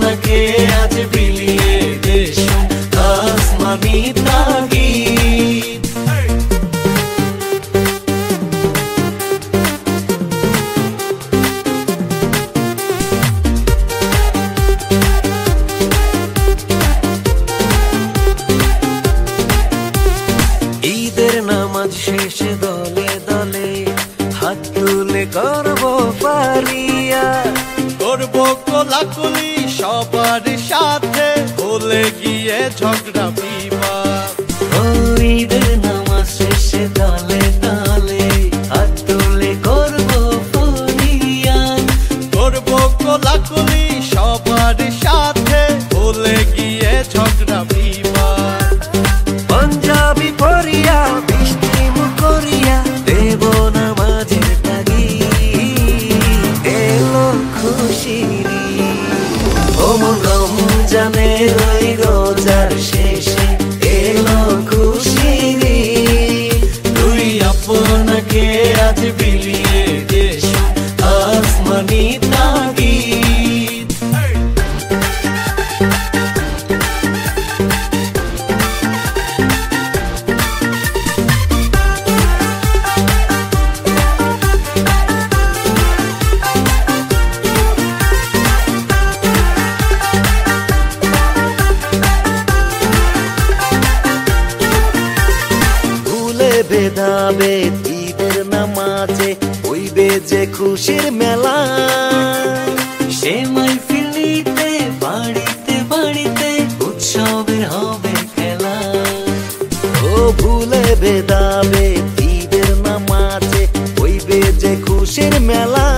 আপনাকে আজ বিলিয়ে দেশো আসমানি তাগিদ। ঈদের নামাজ শেষে দলে দলে হাত তুলে করব পারিয়া, করব কোলাকুলি সবার সাথে ভুলে গিয়ে ঝগড়া বিবাদ। ঈদের নামাজ শেষে দলে দলে হাত তুলে করব পারিয়া, করব কোলাকুলি সবার সাথে ভুলে গিয়ে ঝগড়া বিবাদ। পাঞ্জাবি পরিয়া বৃষ্টি মুখ করিয়া দেব নামাজের তাগিদ। এলো খুশির রমজানের ওই রোজার শেষে এলো খুশির। তুই আপনাকে আজ বিলিয়ে দেশো আসমানি তাগিদ। বেদাবে ঈদের নামাজে হইবে যে খুশির মেলা, সে মাহফিল নিতে বাড়িতে বাড়িতে উৎসবের হবে খেলা। ও ভুলে বেদাবে ঈদের নামাজে হইবে যে খুশির মেলা,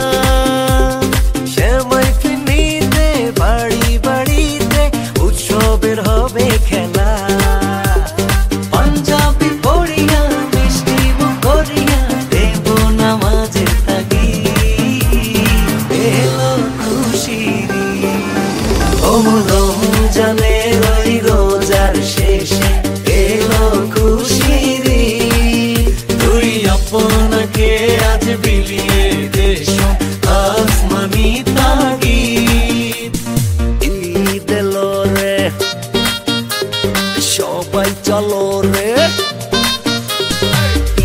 সে মাহফিল নিতে বাড়ি বাড়িতে উৎসবের হবে খেলা। পাঞ্জাবি পড়িয়া রমজানের ওই রোজার শেষে এলো খুশির। তুই আপনাকে আজ বিলিয়ে দেশো আসমানি তাগিদ। ঈদ এলো রে সবাই চলো রে,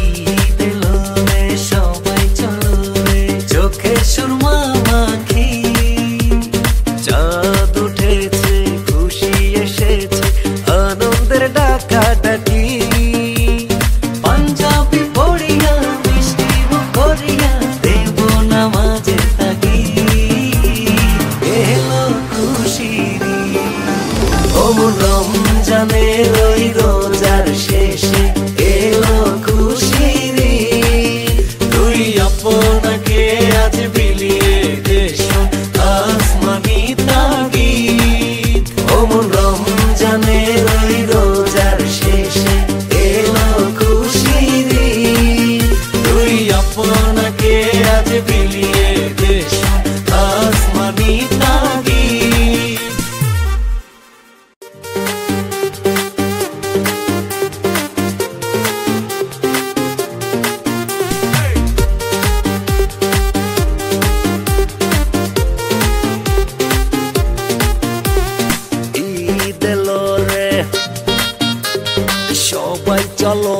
ঈদ এলো রে সবাই চলো রে, চোখে সুরমা মাখি চাঁদ উঠেছে খুশি এসেছে আনন্দের ডাকা ডাকি। পাঞ্জাবি পড়িয়া বৃষ্টি মুখ করিয়া দেব নামাজের তাগিদ। এলো খুশির রমজানের ওই রোজার শেষে এলো খুশির। তুই আপনাকে আজ বিলিয়ে দেশো আসমানি তাগিদ। রমজানের ওই রোজার শেষে এলো খুশির। তুই আপনাকে আজ বিলিয়ে দেশো আসমানি তাগিদ। ঈদ এলো রে সবাই চলো